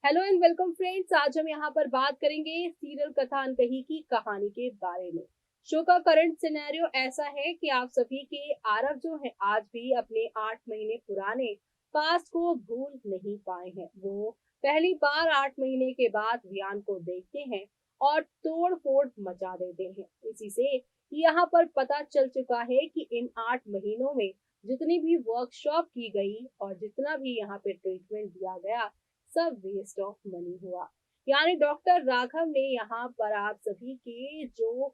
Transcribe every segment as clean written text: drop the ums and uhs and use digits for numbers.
Hello and welcome friends. आज हम यहाँ पर बात करेंगे सीरियल कथा अनकही की कहानी के बारे में। शो का करंट सिनेरियो ऐसा है कि आप सभी के आरव जो है आज भी अपने 8 महीने पुराने पास्ट को भूल नहीं पाए हैं। वो पहली बार 8 महीने के बाद वियान को देखते हैं और तोड़ फोड़ मचा देते हैं। इसी से यहाँ पर पता चल चुका है कि इन 8 महीनों में जितनी भी वर्कशॉप की गई और जितना भी यहाँ पे ट्रीटमेंट दिया गया सब वेस्ट ऑफ मनी हुआ। यानी डॉक्टर राघव ने यहाँ पर आप सभी के जो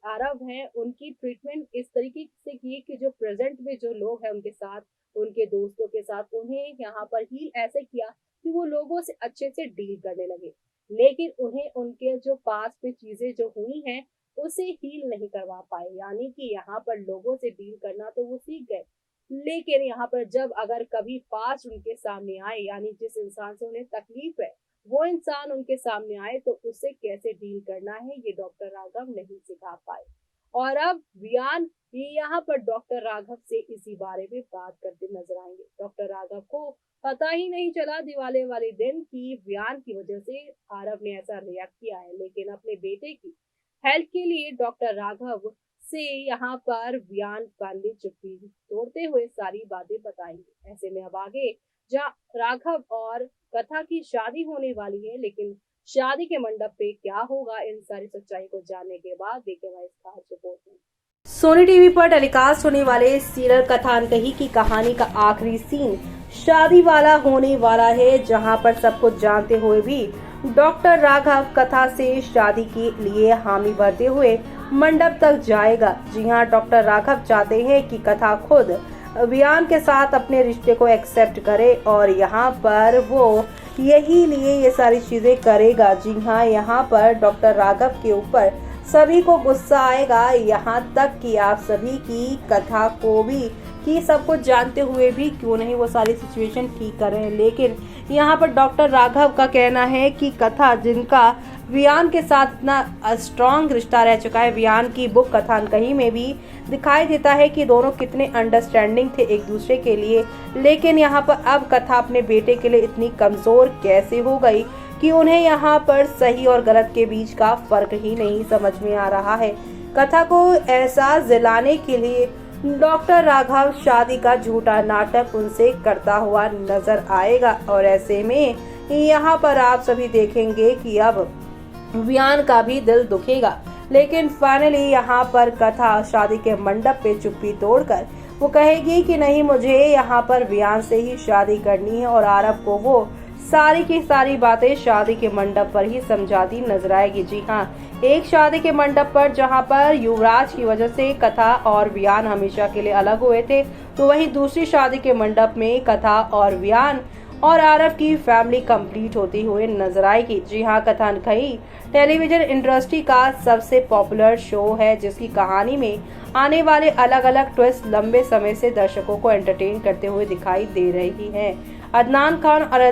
आरव हैं उनकी ट्रीटमेंट इस तरीके से की कि जो प्रेजेंट में जो लोग हैं उनके साथ, उनके दोस्तों के साथ उन्हें यहाँ पर हील ऐसे किया कि वो लोगों से अच्छे से डील करने लगे। लेकिन उन्हें उनके जो पास में चीजें जो हुई हैं उसे हील नहीं करवा पाए। यानी कि यहाँ पर लोगों से डील करना तो वो सीख गए, लेकिन यहाँ पर जब अगर कभी पास्ट उनके सामने आए, यानी जिस इंसान से उन्हें तकलीफ है वो इंसान उनके सामने आए तो उससे कैसे डील करना है ये डॉक्टर राघव नहीं सिखा पाए। और अब वियान ये यहाँ पर डॉक्टर राघव से इसी बारे में बात करते नजर आएंगे। डॉक्टर राघव को पता ही नहीं चला दिवाली वाले दिन की वियान की वजह से आरव ने ऐसा रिएक्ट किया है, लेकिन अपने बेटे की हेल्थ के लिए डॉक्टर राघव से यहाँ पर वियान वाली चुप्पी तोड़ते हुए सारी बातें बताएंगे। ऐसे में अब आगे जहाँ राघव और कथा की शादी होने वाली है, लेकिन शादी के मंडप पे क्या होगा इन सारी सच्चाई को जानने के बाद देखे इस खास रिपोर्ट में। सोनी टीवी पर टेलीकास्ट होने वाले सीरियल कथा अनकही की कहानी का आखिरी सीन शादी वाला होने वाला है, जहां पर सब कुछ जानते हुए भी डॉक्टर राघव कथा से शादी के लिए हामी भरते हुए मंडप तक जाएगा। जी हाँ, डॉक्टर राघव चाहते हैं कि कथा खुद वियान के साथ अपने रिश्ते को एक्सेप्ट करे और यहाँ पर वो यही लिए ये सारी चीजें करेगा। जी हाँ, यहाँ पर डॉक्टर राघव के ऊपर सभी को गुस्सा आएगा, यहाँ तक कि आप सभी की कथा को भी कि सब कुछ जानते हुए भी क्यों नहीं वो सारी सिचुएशन ठीक कर रहे हैं। लेकिन यहाँ पर डॉक्टर राघव का कहना है कि कथा जिनका वियान के साथ इतना स्ट्रॉन्ग रिश्ता रह चुका है, वियान की बुक कथा अनकही में भी दिखाई देता है कि दोनों कितने अंडरस्टैंडिंग थे एक दूसरे के लिए। लेकिन यहाँ पर अब कथा अपने बेटे के लिए इतनी कमजोर कैसे हो गई कि उन्हें यहाँ पर सही और गलत के बीच का फर्क ही नहीं समझ में आ रहा है। कथा को एहसास दिलाने के लिए डॉक्टर राघव शादी का झूठा नाटक उनसे करता हुआ नजर आएगा और ऐसे में यहाँ पर आप सभी देखेंगे कि अब वियान का भी दिल दुखेगा। लेकिन फाइनली यहाँ पर कथा शादी के मंडप पे चुप्पी तोड़कर वो कहेगी कि नहीं, मुझे यहाँ पर वियान से ही शादी करनी है और आरव को वो सारी की सारी बातें शादी के मंडप पर ही समझाती नजर आएगी। जी हाँ, एक शादी के मंडप पर जहाँ पर युवराज की वजह से कथा और वियान हमेशा के लिए अलग हुए थे, तो वहीं दूसरी शादी के मंडप में कथा और वियान और आरव की फैमिली कंप्लीट होती हुए नजर आएगी। जी हाँ, कथा अनकही टेलीविजन इंडस्ट्री का सबसे पॉपुलर शो है, जिसकी कहानी में आने वाले अलग अलग ट्विस्ट लंबे समय से दर्शकों को एंटरटेन करते हुए दिखाई दे रही है। अदनान खान और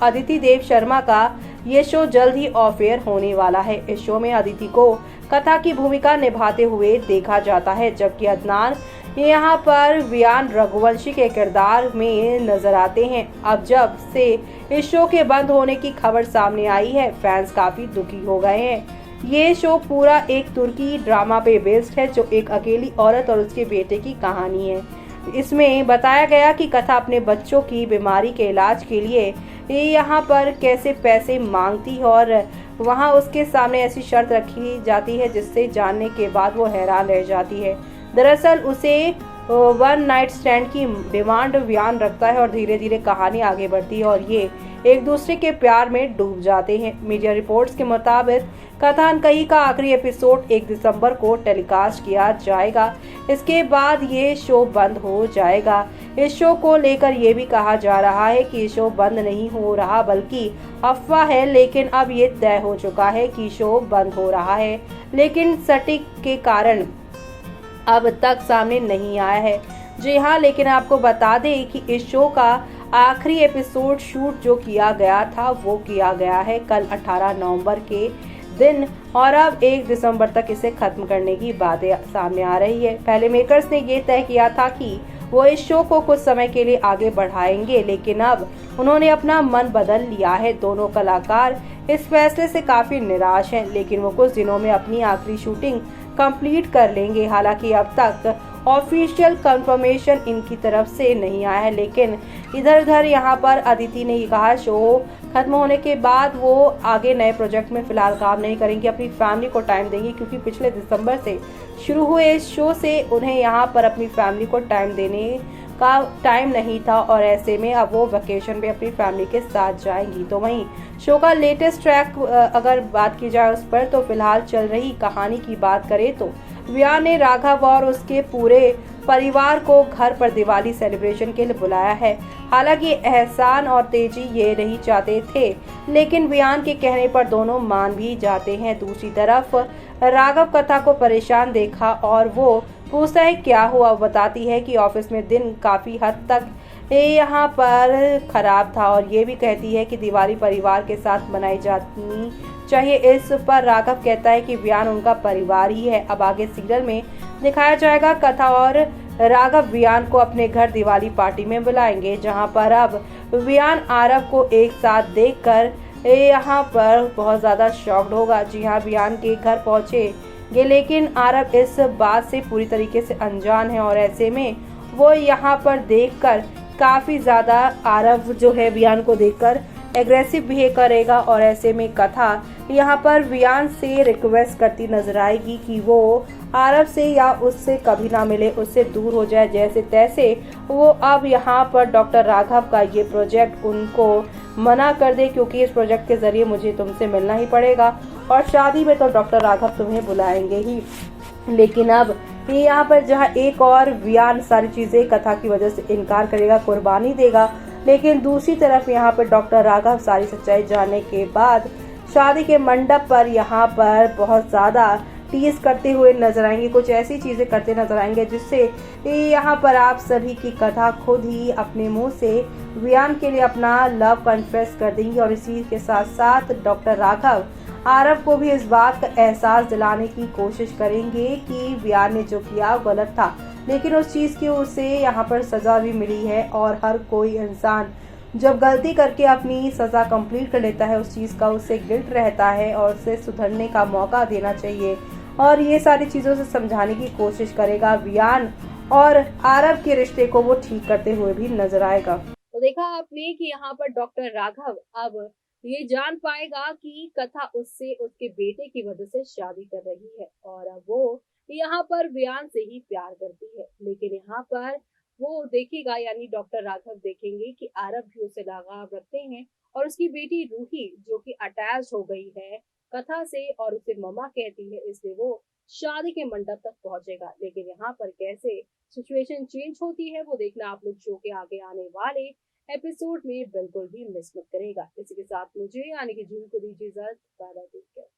अदिति देव शर्मा का ये शो जल्द ही ऑफ एयर होने वाला है। इस शो में अदिति को कथा की भूमिका निभाते हुए देखा जाता है, जबकि अदनान यहाँ पर वियान रघुवंशी के किरदार में नजर आते हैं। अब जब से इस शो के बंद होने की खबर सामने आई है, फैंस काफी दुखी हो गए हैं। ये शो पूरा एक तुर्की ड्रामा पे बेस्ड है, जो एक अकेली औरत और उसके बेटे की कहानी है। इसमें बताया गया कि कथा अपने बच्चों की बीमारी के इलाज के लिए यहाँ पर कैसे पैसे मांगती है और वहाँ उसके सामने ऐसी शर्त रखी जाती है जिससे जानने के बाद वो हैरान रह जाती है। दरअसल उसे वन नाइट स्टैंड की डिमांड वियान रखता है और धीरे धीरे कहानी आगे बढ़ती है और ये एक दूसरे के प्यार में डूब जाते हैं। मीडिया रिपोर्ट्स के मुताबिक कथा अनकही का आखिरी एपिसोड 1 दिसंबर को टेलीकास्ट किया जाएगा। इसके बाद ये शो बंद हो जाएगा। इस शो को लेकर ये भी कहा जा रहा है कि शो बंद नहीं हो रहा बल्कि अफवाह है, लेकिन अब ये तय हो चुका है कि शो बंद हो रहा है, लेकिन सटीक के कारण अब तक सामने नहीं आया है। जी हाँ, लेकिन आपको बता दें कि इस शो का आखिरी एपिसोड शूट जो किया गया था वो किया गया है कल 18 नवंबर के दिन और अब 1 दिसंबर तक इसे खत्म करने की बातें सामने आ रही है। पहले मेकर्स ने ये तय किया था कि वो इस शो को कुछ समय के लिए आगे बढ़ाएंगे, लेकिन अब उन्होंने अपना मन बदल लिया है। दोनों कलाकार इस फैसले से काफी निराश हैं, लेकिन वो कुछ दिनों में अपनी आखिरी शूटिंग कंप्लीट कर लेंगे। हालांकि अब तक ऑफिशियल कंफर्मेशन इनकी तरफ से नहीं आया है, लेकिन इधर उधर यहाँ पर अदिति ने ये कहा शो खत्म होने के बाद वो आगे नए प्रोजेक्ट में फिलहाल काम नहीं करेंगी, अपनी फैमिली को टाइम देंगी, क्योंकि पिछले दिसंबर से शुरू हुए इस शो से उन्हें यहाँ पर अपनी फैमिली को टाइम देने का टाइम नहीं था और ऐसे में अब वो वेकेशन पे अपनी फैमिली के साथ जाएंगी। तो वहीं शो का लेटेस्ट ट्रैक अगर बात की जाए उस पर, तो फिलहाल चल रही कहानी की बात करें तो वियान ने राघव और उसके पूरे परिवार को घर पर दिवाली सेलिब्रेशन के लिए बुलाया है। हालांकि एहसान और तेजी ये नहीं चाहते थे, लेकिन वियान के कहने पर दोनों मान भी जाते हैं। दूसरी तरफ राघव कथा को परेशान देखा और वो पूछता है क्या हुआ। बताती है कि ऑफिस में दिन काफी हद तक यहाँ पर खराब था और ये भी कहती है कि दिवाली परिवार के साथ मनाई जानी चाहिए। इस पर राघव कहता है कि वियान उनका परिवार ही है। अब आगे सीरियल में दिखाया जाएगा कथा और राघव वियान को अपने घर दिवाली पार्टी में बुलाएंगे, जहां पर अब वियान आरव को एक साथ देखकर यहाँ पर बहुत ज्यादा शॉक्ड होगा। जी हाँ, वियान के घर पहुंचेंगे, लेकिन आरव इस बात से पूरी तरीके से अनजान है और ऐसे में वो यहाँ पर देखकर काफी ज्यादा आरव जो है वियान को देखकर एग्रेसिव बिहेव करेगा और ऐसे में कथा यहाँ पर वियान से रिक्वेस्ट करती नजर आएगी कि वो आरव से या उससे कभी ना मिले, उससे दूर हो जाए जैसे तैसे। वो अब यहाँ पर डॉक्टर राघव का ये प्रोजेक्ट उनको मना कर दे, क्योंकि इस प्रोजेक्ट के जरिए मुझे तुमसे मिलना ही पड़ेगा और शादी में तो डॉक्टर राघव तुम्हें बुलाएंगे ही। लेकिन अब ये यहाँ पर जहाँ एक और वियान सारी चीजें कथा की वजह से इनकार करेगा, कुर्बानी देगा, लेकिन दूसरी तरफ यहाँ पर डॉक्टर राघव सारी सच्चाई जानने के बाद शादी के मंडप पर यहाँ पर बहुत ज्यादा टीज करते हुए नजर आएंगे, कुछ ऐसी चीजें करते नजर आएंगे जिससे यहाँ पर आप सभी की कथा खुद ही अपने मुंह से वियान के लिए अपना लव कन्फेस कर देंगी। और इसी के साथ साथ डॉक्टर राघव आरव को भी इस बात का एहसास दिलाने की कोशिश करेंगे कि वियान ने जो किया गलत था, लेकिन उस चीज की उसे यहाँ पर सजा भी मिली है और हर कोई इंसान जब गलती करके अपनी सजा कंप्लीट कर लेता है उस चीज का उसे गिल्ट रहता है और उसे सुधरने का मौका देना चाहिए। और ये सारी चीजों से समझाने की कोशिश करेगा वियान और आरव के रिश्ते को वो ठीक करते हुए भी नजर आएगा। तो देखा आपने कि यहाँ पर डॉक्टर राघव अब ये जान पाएगा कि कथा उससे उसके बेटे की वजह से शादी कर रही है और अब वो यहाँ पर वियान से ही प्यार करती है। लेकिन यहाँ पर वो देखेगा, यानी डॉक्टर राघव देखेंगे कि आरव भी उसे लगाव रखते हैं और उसकी बेटी रूही जो कि अटैच हो गई है कथा से और उसे ममा कहती है, इसलिए वो शादी के मंडप तक पहुंचेगा। लेकिन यहाँ पर कैसे सिचुएशन चेंज होती है वो देखना आप लोग शो के आगे आने वाले एपिसोड में बिल्कुल भी मिस मत करेगा। इसी के साथ मुझे यानी कि जूही को दीजिए इजाजत।